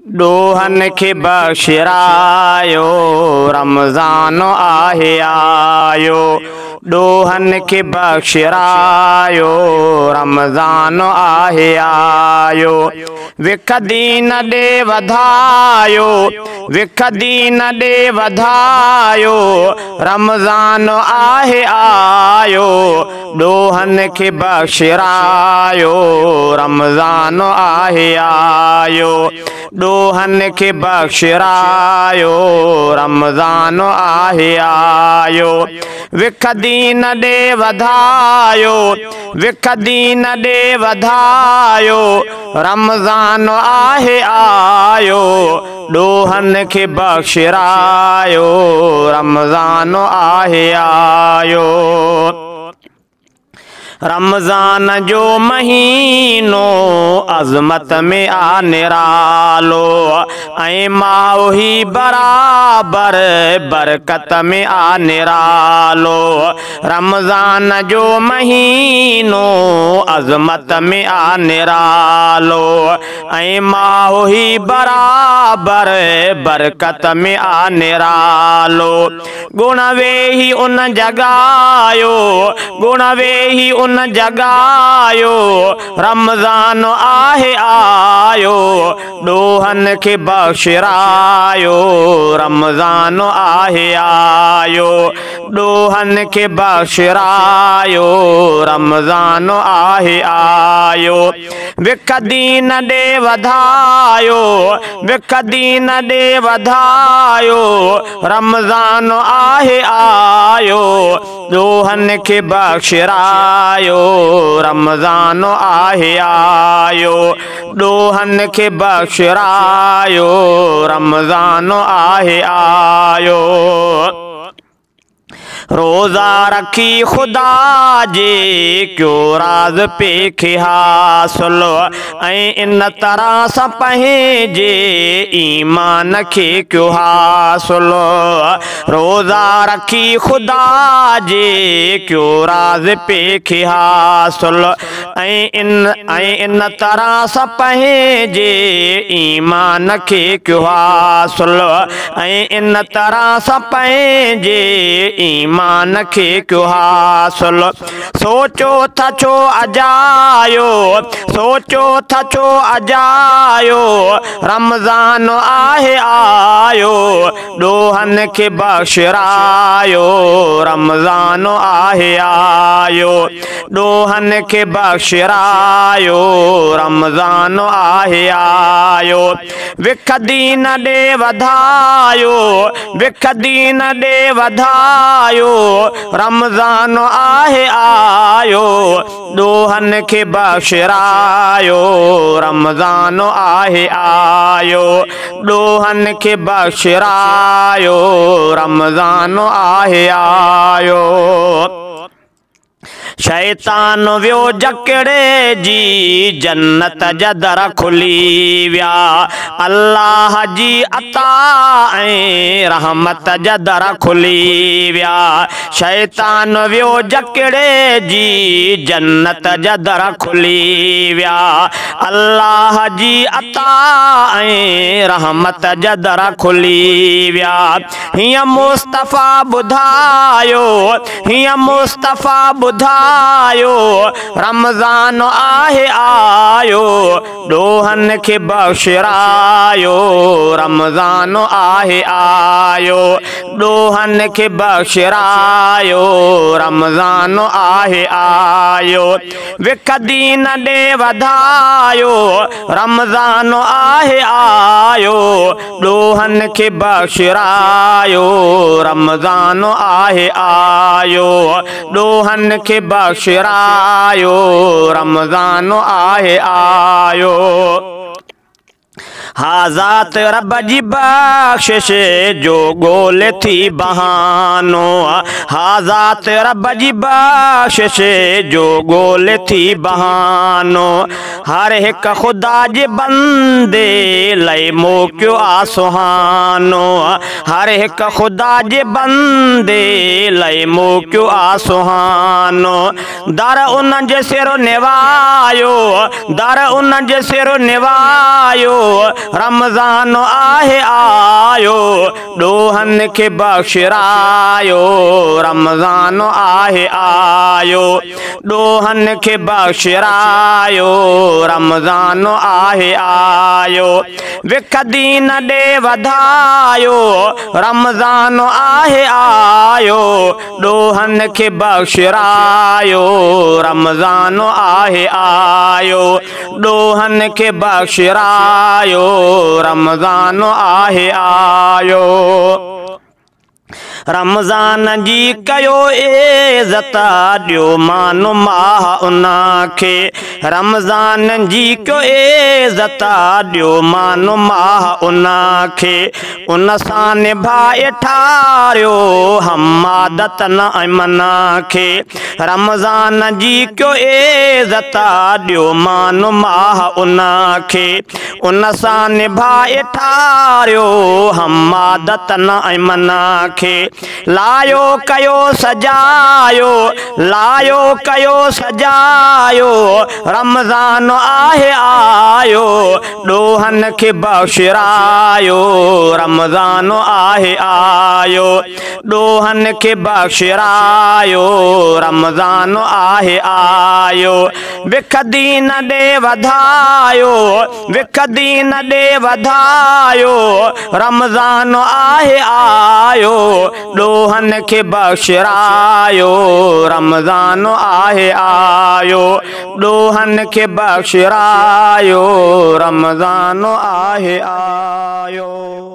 ॾोहन खे बख़्शिरायो रमज़ान आहे आयो। ॾोहन खे बख़्शिरायो रमज़ान आहे आयो। विख दीन ॾे वधायो, विख दीन ॾे वधायो रमज़ान आहे आयो। ॾोहन खे बख़्शिरायो रमज़ान आहे आयो। ॾोहन खे बख़्शिरायो रमज़ान आहे आयो। विख दीन ॾे वधायो, विख दीन ॾे वधायो रमज़ान आहे आयो। ॾोहन खे बख़्शिरायो रमज़ान आहे आयो। रमज़ान जो महीनो अज़मत में आ निरालो, ऐं माओही बराबर बरकत में आ निरालो। रमज़ान जो महीनो अज़मत में आ निरालो, ऐं माओही बराबर बरकत में आ निरालो। गुण वेही उन जगायो, गुण वेही उन जगायो रमज़ान आहे आयो। ॾोहन खे बख़्शिरायो रमज़ान आहे आयो। ॾोहन खे बख़्शिरायो रमज़ान आहे आयो। विख दीन ॾे वधायो, विख दीन ॾे वधायो रमज़ान आहे आयो। ॾोहन खे बख़्शिरायो रमज़ान आहे आयो। ॾोहन खे बख़्शिरायो रमज़ान आहे आयो। रोज़ा रखी खुदा जे क्यों राज पेखे हासिल, ऐं इन तरह सां पंहिंजे ईमान खे क्यों हासिल। रोज़ा रखी खुदा जे क्यों राज पेखे हासिल, ऐं इन तरह सां पंहिंजे ईमान खे क्यों हासिल, ऐं इन तरह सां पंहिंजे ईमान खे क्यों हासिल। सोचो था छो अजायो, सोचो था छो अजायो रमज़ान आहे आयो। ॾोहन खे बख़्शिरायो रमज़ान आहे आयो। ॾोहन खे बख़्शिरायो रमज़ान आहे आयो। विख दीन ॾे वधायो, विख दीन ॾे वधायो रमज़ान आहे आयो। ॾोहन खे बख़्शिरायो रमज़ान आहे आयो। ॾोहन खे बख़्शिरायो रमज़ान आहे आयो। शैतान वियो जकड़े जी जन्नत जा दर खुली विया, अल्लाह जी अता ऐं रहमत जा दर खुली विया। शैतान वियो जकड़े जी जन्नत जा दर खुली विया, अल्लाह जी अता ऐं रहमत जा दर खुली विया। हीअं मुस्तफ़ा ॿुधायो, हीअं मुस्तफ़ा ॿुधायो रमज़ान आहे आयो। ॾोहन खे बख़्शिरायो रमज़ान आहे आयो। ॾोहन खे बख़्शिरायो रमज़ान आहे आयो। विख दीन ॾे वधायो रमज़ान आहे आयो। ॾोहन खे बख़्शिरायो रमज़ान आहे आयो। ॾोहन खे बख़्शिरायो रमज़ान आहे आयो। हाज़ात रब जी बख़्शिश जो ॻोल्हे थी बहानो, हाज़ात रब जी बख़्शिश जो ॻोल्हे थी बहानो। हर हिक खुदा जे बंदे लई मोकियो आ सुहानो, हर हिक खुदा जे बंदे लई मोकियो आ सुहानो। दर उन जे सिर निवायो, दर उन जे सिर निवायो रमज़ान आहे आयो ॾोहनि खे बख़्शिरायो रमज़ान आहे आयो ॾोहनि खे बख़्शिरायो रमज़ान आहे आयो विख दीन ॾे वधायो रमज़ान आहे आयो ॾोहनि खे बख़्शिरायो रमज़ान आहे आयो ॾोहनि खे बख़्शिरायो रमज़ान आहे आयो रमज़ान जी कयो इज़त ॾियो मान माह उन खे रमज़ान जी कयो इज़त ॾियो मान माह उन खे उन सां निभाए ठारियो हमादत न मन खे रमज़ान जी कयो इज़त ॾियो मान माह उन खे उन सां निभाए ठारियो हमादत न मन खे लायो कयो सजायो लायो कयो सजायो रमज़ान आहे आयो ॾोहनि खे बख़्शिरायो रमज़ान आहे आयो ॾोहनि खे बख़्शिरायो रमज़ान आहे आयो विख दीन ॾे वधायो विख दीन ॾे वधायो रमज़ान आहे आयो ॾोहनि खे बख़्शिरायो रमज़ान आहे आयो ॾोहनि खे बख़्शिरायो रमज़ान आहे आयो।